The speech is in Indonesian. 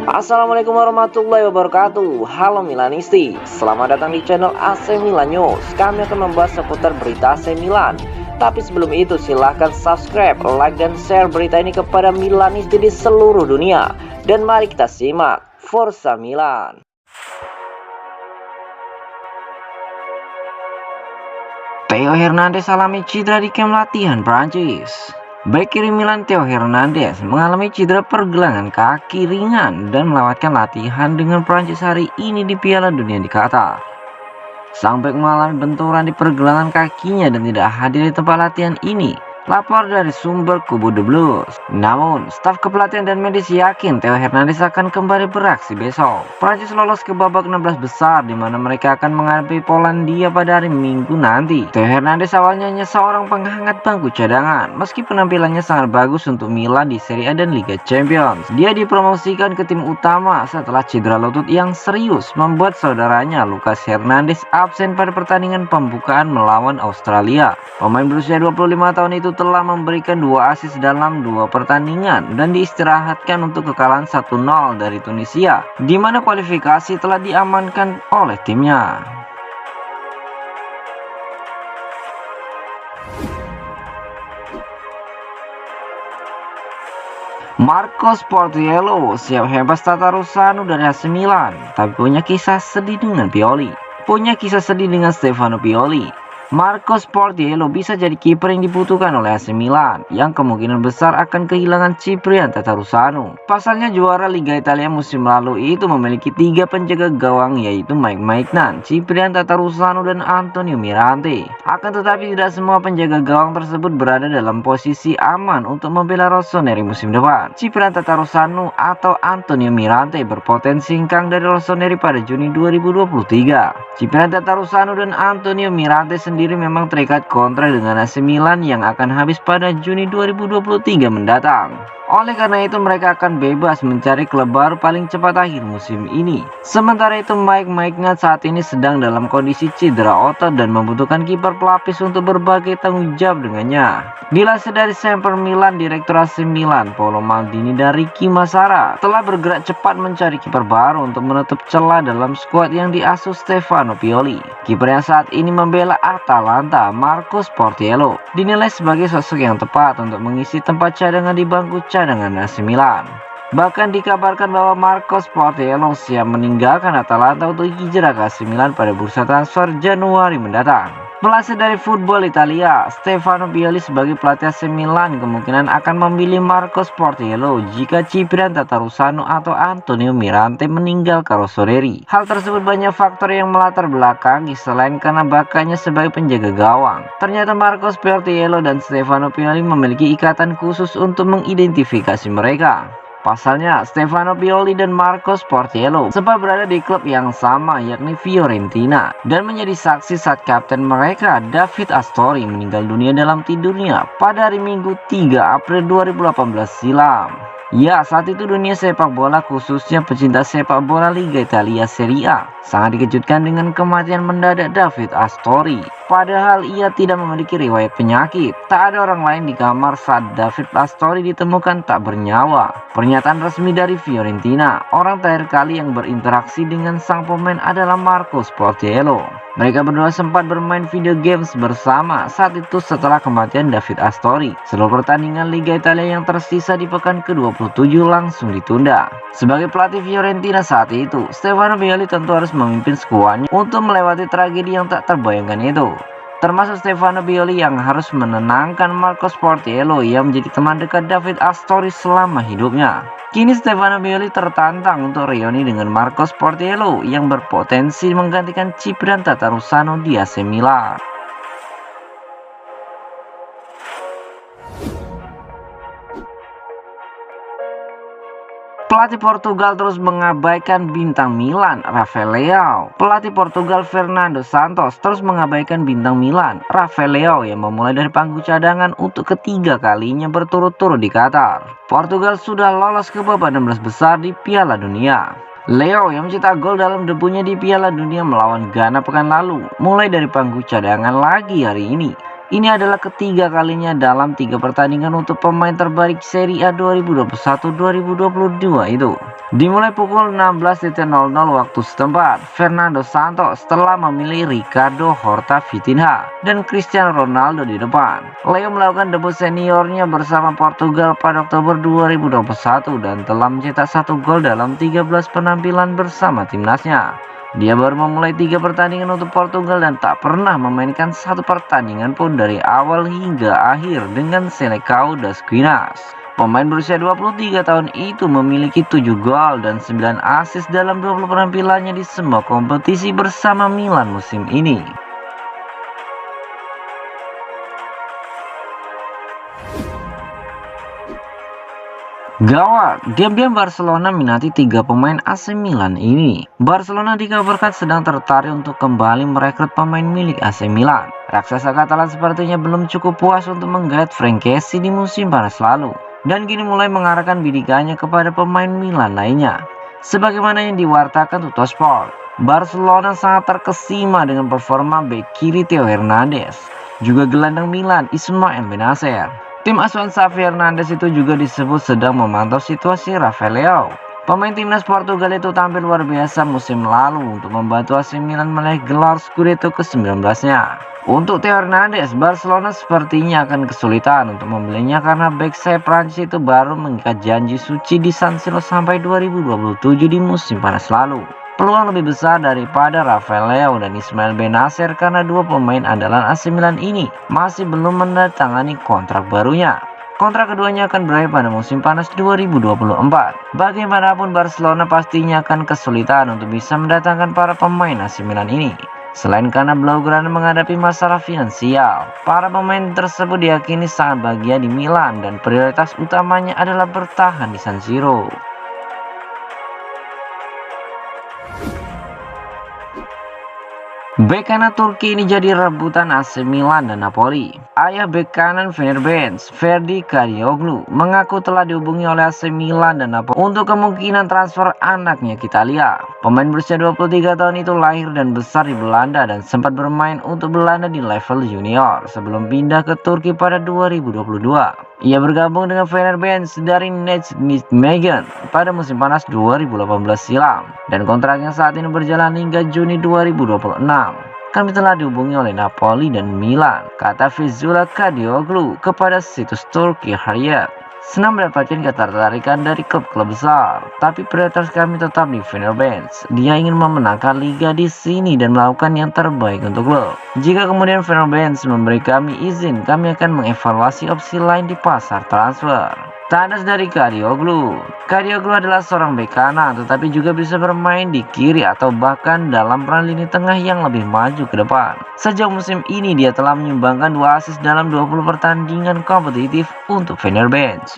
Assalamualaikum warahmatullahi wabarakatuh. Halo Milanisti, selamat datang di channel AC Milan News. Kami akan membahas seputar berita AC Milan. Tapi sebelum itu silahkan subscribe, like, dan share berita ini kepada Milanisti di seluruh dunia. Dan mari kita simak Forza Milan. Theo Hernandez alami cedera di kem latihan Prancis. Bek kiri Milan Theo Hernandez mengalami cedera pergelangan kaki ringan dan melewatkan latihan dengan Prancis hari ini di Piala Dunia di Qatar. Sang bek mengalami benturan di pergelangan kakinya dan tidak hadir di tempat latihan ini. Lapor dari sumber kubu The Blues. Namun, staf kepelatihan dan medis yakin Theo Hernandez akan kembali beraksi besok. Prancis lolos ke babak 16 besar di mana mereka akan menghadapi Polandia pada hari Minggu nanti. Theo Hernandez awalnya hanya seorang penghangat bangku cadangan, meski penampilannya sangat bagus untuk Milan di Serie A dan Liga Champions. Dia dipromosikan ke tim utama setelah cedera lutut yang serius membuat saudaranya Lucas Hernandez absen pada pertandingan pembukaan melawan Australia. Pemain berusia 25 tahun itu telah memberikan 2 assist dalam 2 pertandingan dan diistirahatkan untuk kekalahan 1-0 dari Tunisia, di mana kualifikasi telah diamankan oleh timnya. Marcos Portiello siap hebas Tatarusanu dari AC Milan, tapi punya kisah sedih dengan Stefano Pioli. Marcos Portiello bisa jadi kiper yang dibutuhkan oleh AC Milan, yang kemungkinan besar akan kehilangan Ciprian Tatarusanu. Pasalnya juara Liga Italia musim lalu itu memiliki 3 penjaga gawang, yaitu Mike Maignan, Ciprian Tatarusanu, dan Antonio Mirante. Akan tetapi tidak semua penjaga gawang tersebut berada dalam posisi aman untuk membela Rossoneri musim depan. Ciprian Tatarusanu atau Antonio Mirante berpotensi hengkang dari Rossoneri pada Juni 2023. Ciprian Tatarusanu dan Antonio Mirante sendiri memang terikat kontrak dengan AC Milan yang akan habis pada Juni 2023 mendatang. Oleh karena itu mereka akan bebas mencari klub baru paling cepat akhir musim ini. Sementara itu Mike Maignan saat ini sedang dalam kondisi cedera otot dan membutuhkan kiper pelapis untuk berbagai tanggung jawab dengannya. Dilansir dari Semper Milan, Direktur AC Milan Paolo Maldini dan Ricky Massara telah bergerak cepat mencari kiper baru untuk menutup celah dalam skuad yang diasuh Stefano Pioli. Kiper yang saat ini membela Atalanta, Marcos Portiello, dinilai sebagai sosok yang tepat untuk mengisi tempat cadangan di bangku cadangan AC Milan. Bahkan dikabarkan bahwa Marcos Portiello siap meninggalkan Atalanta untuk hijrah ke AC Milan pada bursa transfer Januari mendatang. Melansir dari Football Italia, Stefano Pioli sebagai pelatih AC Milan kemungkinan akan memilih Marcos Portiello jika Ciprian Tatarusanu atau Antonio Mirante meninggal ke Rossoneri. Hal tersebut banyak faktor yang melatar belakangi selain karena bakatnya sebagai penjaga gawang. Ternyata Marcos Portiello dan Stefano Pioli memiliki ikatan khusus untuk mengidentifikasi mereka. Pasalnya, Stefano Pioli dan Marcos Portiello sempat berada di klub yang sama, yakni Fiorentina, dan menjadi saksi saat kapten mereka, David Astori, meninggal dunia dalam tidurnya pada hari Minggu 3 April 2018 silam. Ya, saat itu dunia sepak bola, khususnya pecinta sepak bola Liga Italia Serie A, sangat dikejutkan dengan kematian mendadak David Astori. Padahal ia tidak memiliki riwayat penyakit. Tak ada orang lain di kamar saat David Astori ditemukan tak bernyawa. Pernyataan resmi dari Fiorentina, orang terakhir kali yang berinteraksi dengan sang pemain adalah Marcos Portiello. Mereka berdua sempat bermain video games bersama saat itu setelah kematian David Astori. Seluruh pertandingan Liga Italia yang tersisa di pekan ke-27 langsung ditunda. Sebagai pelatih Fiorentina saat itu, Stefano Pioli tentu harus memimpin skuadnya untuk melewati tragedi yang tak terbayangkan itu. Termasuk Stefano Pioli yang harus menenangkan Marcos Portiello yang menjadi teman dekat David Astori selama hidupnya. Kini Stefano Pioli tertantang untuk reuni dengan Marcos Portiello yang berpotensi menggantikan Ciprian Tatarusanu di AC Milan. Pelatih Portugal terus mengabaikan bintang Milan, Rafael Leao. Pelatih Portugal Fernando Santos terus mengabaikan bintang Milan, Rafael Leao, yang memulai dari bangku cadangan untuk ketiga kalinya berturut-turut di Qatar. Portugal sudah lolos ke babak 16 besar di Piala Dunia. Leo yang mencetak gol dalam debunya di Piala Dunia melawan Ghana pekan lalu, mulai dari bangku cadangan lagi hari ini. Ini adalah ketiga kalinya dalam 3 pertandingan untuk pemain terbaik Serie A 2021-2022 itu. Dimulai pukul 16.00 waktu setempat, Fernando Santos telah memilih Ricardo Horta Vitinha dan Cristiano Ronaldo di depan. Leo melakukan debut seniornya bersama Portugal pada Oktober 2021 dan telah mencetak 1 gol dalam 13 penampilan bersama timnasnya. Dia baru memulai 3 pertandingan untuk Portugal dan tak pernah memainkan 1 pertandingan pun dari awal hingga akhir dengan Selecao das Quinas. Pemain berusia 23 tahun itu memiliki 7 gol dan 9 assist dalam 20 penampilannya di semua kompetisi bersama Milan musim ini. Gawat, diam-diam Barcelona minati 3 pemain AC Milan ini. Barcelona dikabarkan sedang tertarik untuk kembali merekrut pemain milik AC Milan. Raksasa Catalan sepertinya belum cukup puas untuk menggait Frank Kessie di musim panas lalu, dan kini mulai mengarahkan bidikannya kepada pemain Milan lainnya. Sebagaimana yang diwartakan Tuttosport, Barcelona sangat terkesima dengan performa bek kiri Theo Hernandez, juga gelandang Milan Ismail Benacer. Tim asuhan Xavi Hernandez itu juga disebut sedang memantau situasi Rafael Leao. Pemain timnas Portugal itu tampil luar biasa musim lalu untuk membantu AC Milan meraih gelar Scudetto ke-19-nya. Untuk Theo Hernandez, Barcelona sepertinya akan kesulitan untuk membelinya karena bek sayap Prancis itu baru mengikat janji suci di San Siro sampai 2027 di musim panas lalu. Peluang lebih besar daripada Rafael Leao dan Ismail Benacer karena 2 pemain andalan AC Milan ini masih belum menandatangani kontrak barunya. Kontrak keduanya akan berakhir pada musim panas 2024. Bagaimanapun Barcelona pastinya akan kesulitan untuk bisa mendatangkan para pemain AC Milan ini. Selain karena Blaugrana menghadapi masalah finansial, para pemain tersebut diyakini sangat bahagia di Milan dan prioritas utamanya adalah bertahan di San Siro. Bek kanan Turki ini jadi rebutan AC Milan dan Napoli. Ayah bek kanan Fenerbahce, Ferdi Kadıoğlu, mengaku telah dihubungi oleh AC Milan dan Napoli untuk kemungkinan transfer anaknya ke Italia. Pemain berusia 23 tahun itu lahir dan besar di Belanda dan sempat bermain untuk Belanda di level junior sebelum pindah ke Turki pada 2022. Ia bergabung dengan Fenerbahce dari Nijmegen pada musim panas 2018 silam dan kontraknya saat ini berjalan hingga Juni 2026. Kami telah dihubungi oleh Napoli dan Milan, kata Fizula Kadıoğlu kepada situs Turki Harriet. Senang mendapatkan ketertarikan dari klub-klub besar, tapi prioritas kami tetap di Fenerbahce. Dia ingin memenangkan liga di sini dan melakukan yang terbaik untuk klub. Jika kemudian Fenerbahce memberi kami izin, kami akan mengevaluasi opsi lain di pasar transfer. Tandas dari Kadıoğlu. Kadıoğlu adalah seorang bek kanan, tetapi juga bisa bermain di kiri atau bahkan dalam peran lini tengah yang lebih maju ke depan. Sejak musim ini dia telah menyumbangkan 2 assist dalam 20 pertandingan kompetitif untuk Fenerbahce.